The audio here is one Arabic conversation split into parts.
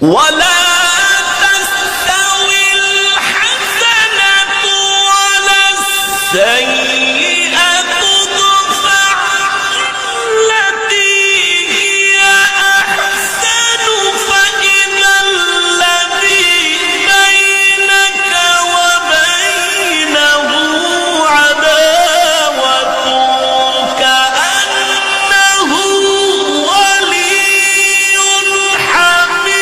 ولا تستوي الحسنة ولا السيئة ادفع بالتي هي أحسن فإذا الذي بينك وبينه عداوة كأنه ولي حميم.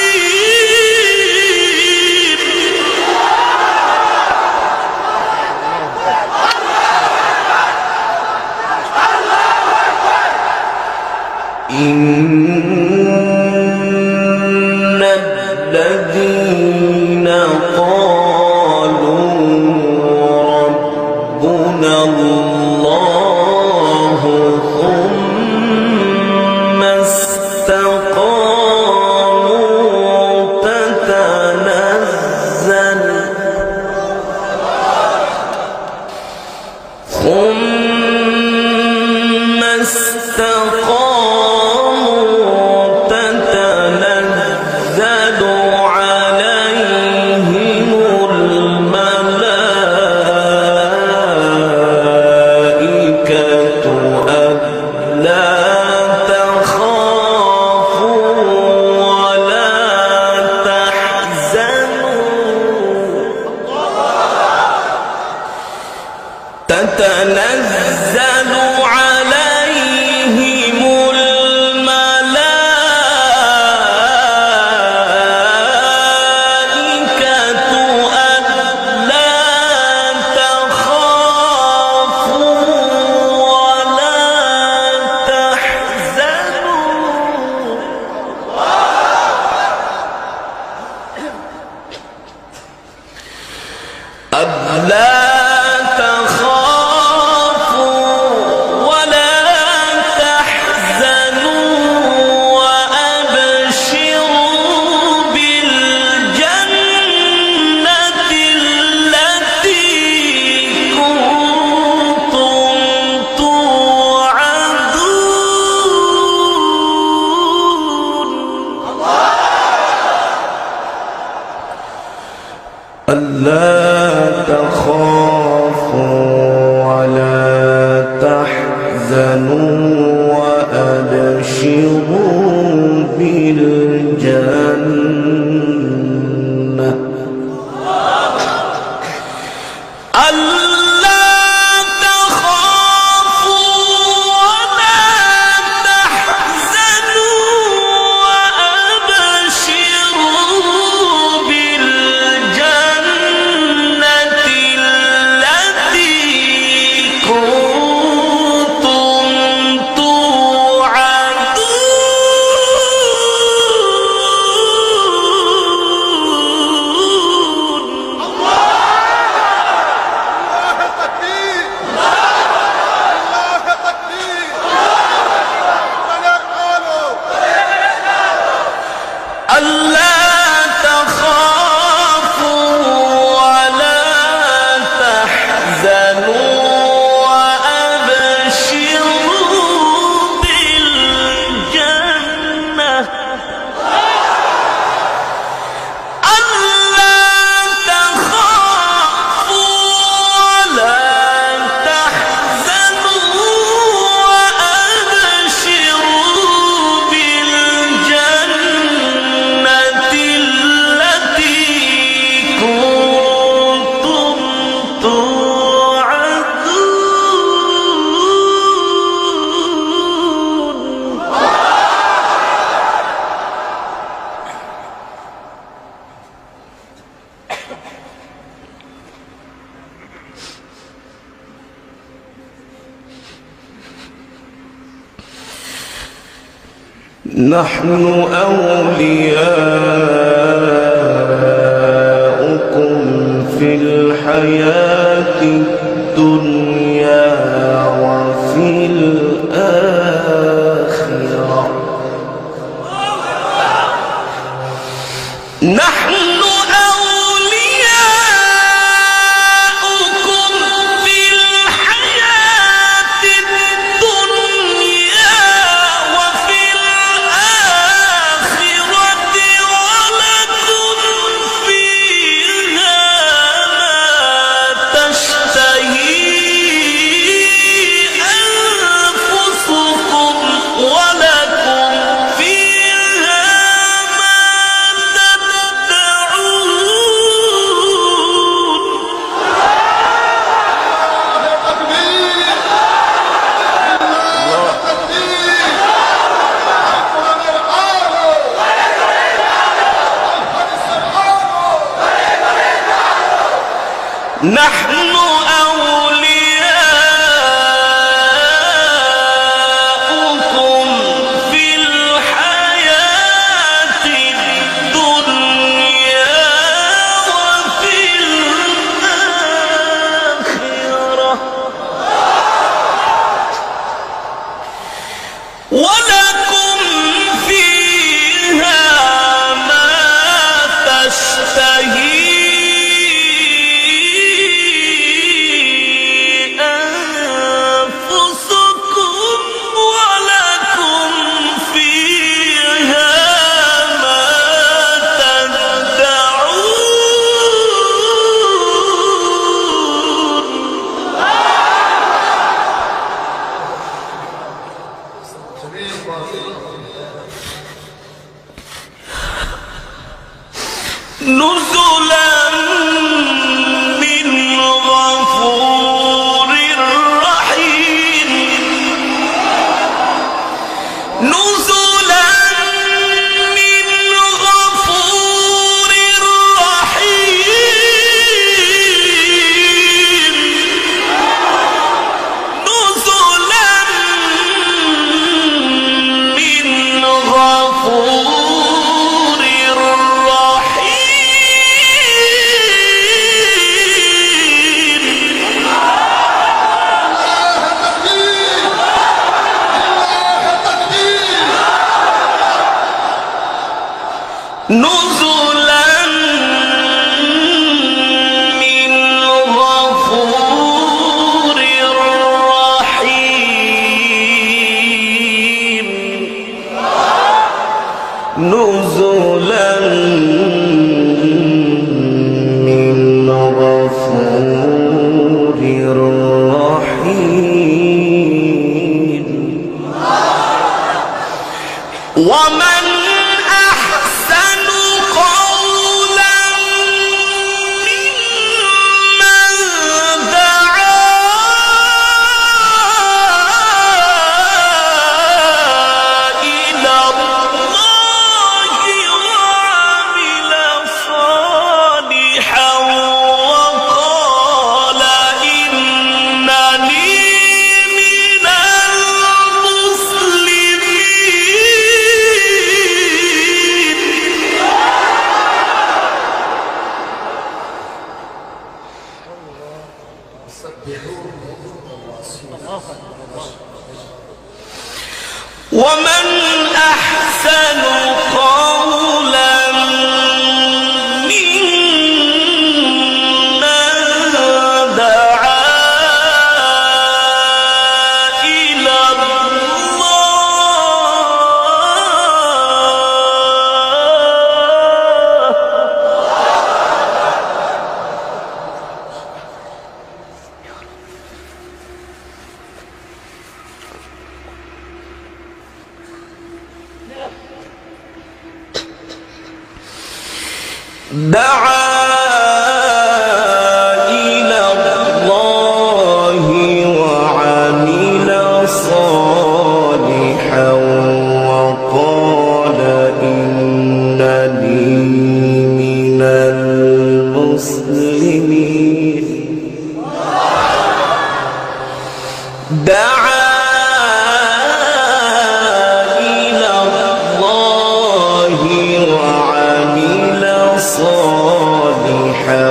إن الذين قالوا ربنا الله ثم استقاموا تتنزل عليهم الملائكة ألا تخافوا ولا تحزنوا تتنزل عليهم الملائكة ألا تخافوا ولا تحزنوا ألا تخافوا ولا تحزنوا وأبشروا بالجنة ألا تخافوا ولا تحزنوا وأبشروا بالجنة التي كنتم نحن أولياؤكم في الحياة الدنيا وفي الآخرة نحن ولا نحن أولياؤكم في الحياة الدنيا وفي الآخرة ولكم فيها ما تشتهي نزلا من غفور رحيم نزلا من غفور رحيم نزلا من غفور نزلا من غفور رحيم نزلا من غفور رحيم ومن ومن أحسن قولا ممن دعا إلى الله وعمل صالحا وقال إنني من المسلمين دعا إلى الله وعمل صالحا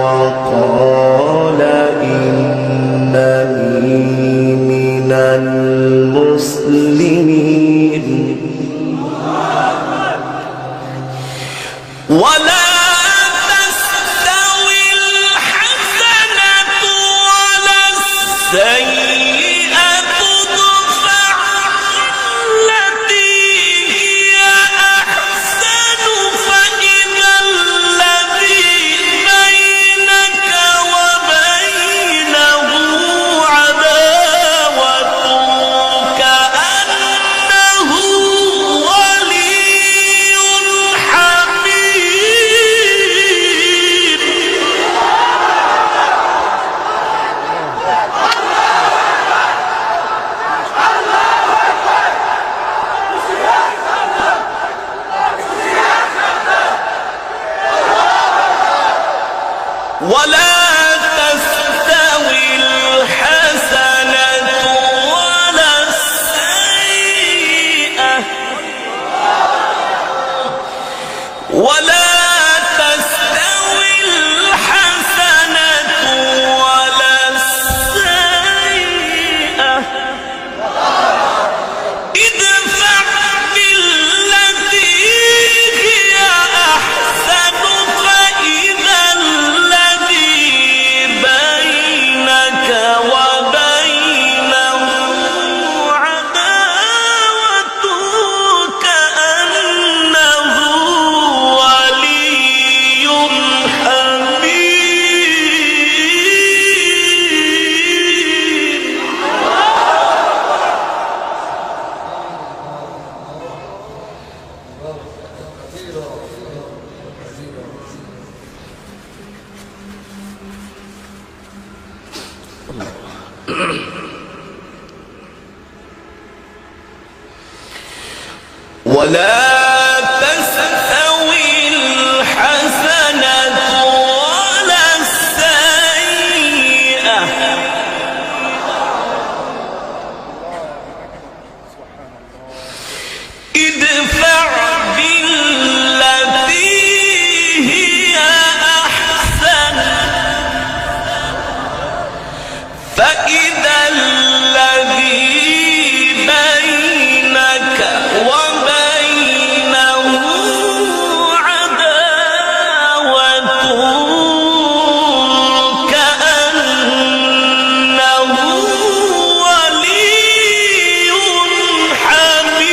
وقال إنني من المسلمين ولا تستوي الحسنة ولا السيئة ادفع بالتي هي أحسن فإذا الذي بينك وبينه عداوة كأنه ولي حميم ولا تستوي الحسنة ولا السيئة ولا تستوي الحسنة ولا السيئة ادفع بالتي هي أحسن فإذا الذي بينك وبينه عداوة كأنه ولي حميم. ولا تستوي الحسنة ولا السيئة ادفع بالتي هي أحسن فإذا الذي بينك وبينه عداوة كأنه ولي حميم.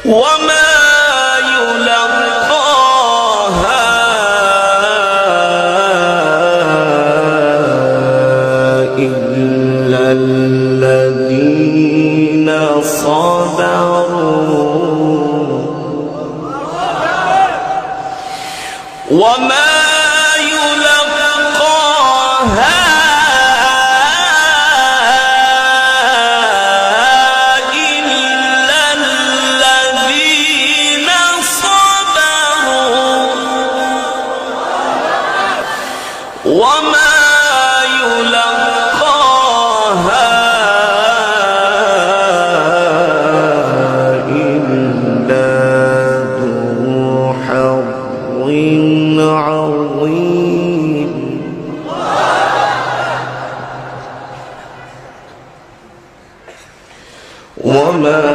وما يلقاها إلا الذين صبروا وما يلقاها إلا الذين صبروا وما يلقاها إلا ذو حظ عظيم. وما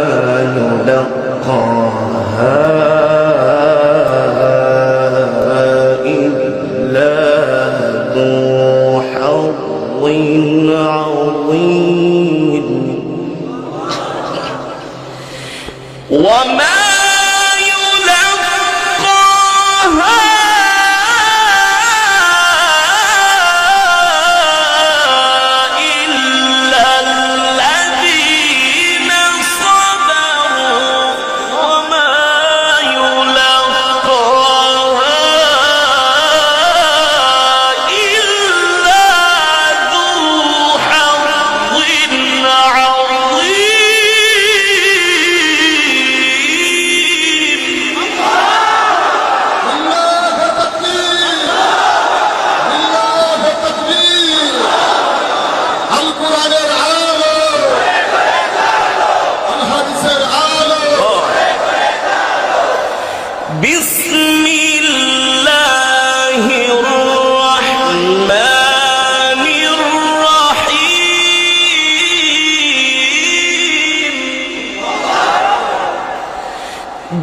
يلقاها إلا ذو حظ عظيم. وما يلقاها إلا الذين صبروا وما يلقاها إلا ذو حظ بسم الله الرحمن الرحيم.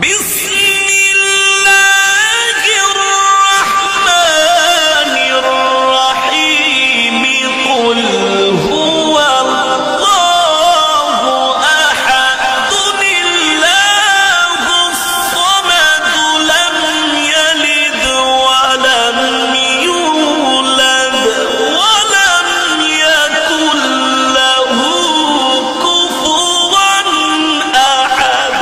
بسم الله الرحمن الرحيم. قل هو الله أحد الله الصمد لم يلد ولم يولد ولم يكن له كفوا أحد.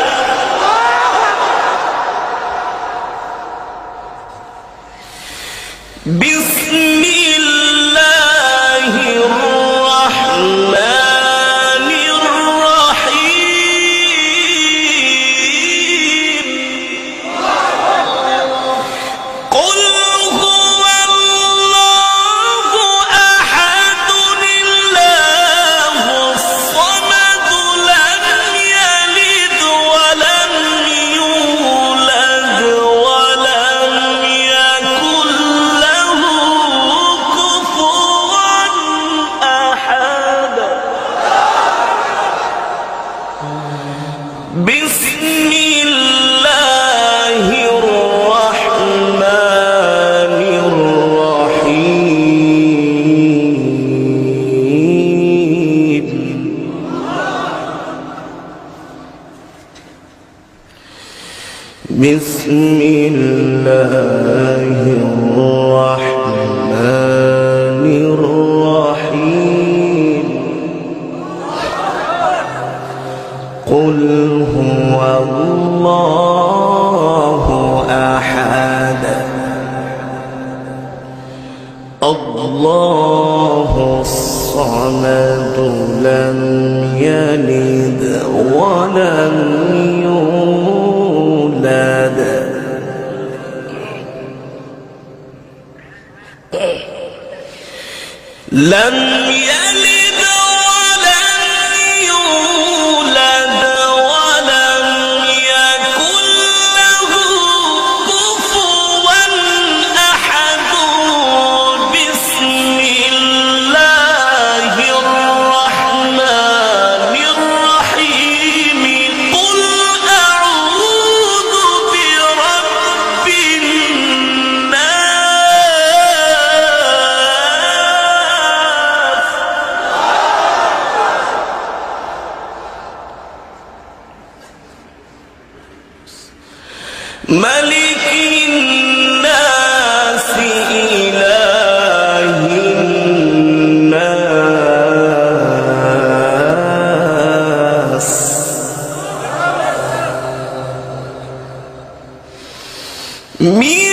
بسم الله الرحمن الرحيم بسم الله الرحمن الرحيم قل هو الله أحد الله الصمد لم يلد ولم يولد لم يلد ولم يولد ولم يكن له كفوا أحد بسم الله الرحمن الرحيم قل أعوذ برب الناس ملك الناس إله الناس من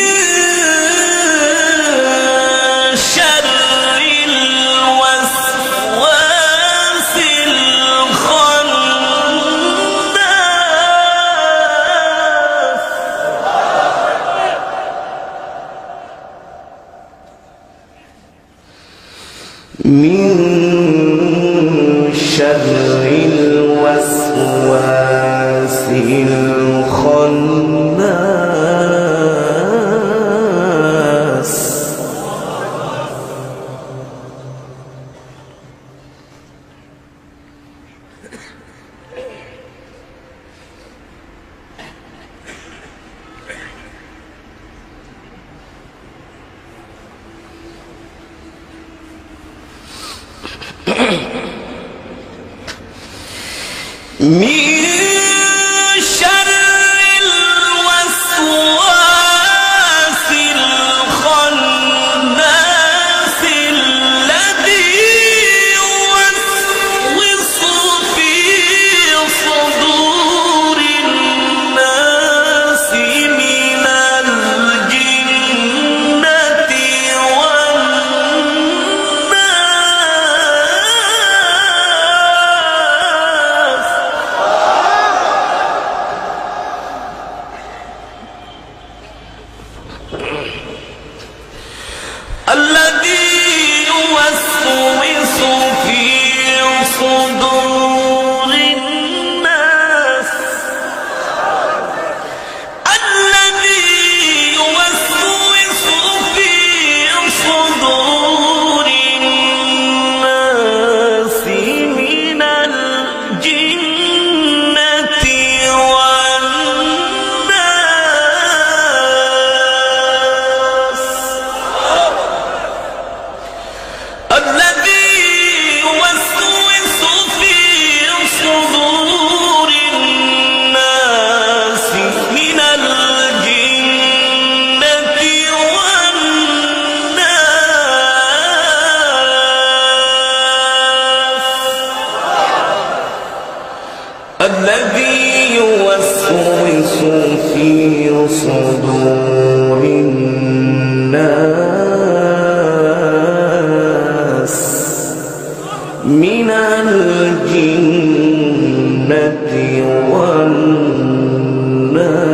شر الوسواس الخناس من شر الوسواس الخناس من شر الوسواس الخناس الذي يوسوس في صدور الناس من الجنة والناس الذي يوسوس في صدور الناس الذي يوسوس في صدور الناس من الجنة والناس الذي يوسوس في صدور الناس من الجنة والناس الذي يوسوس في صدور الناس من الجنة والناس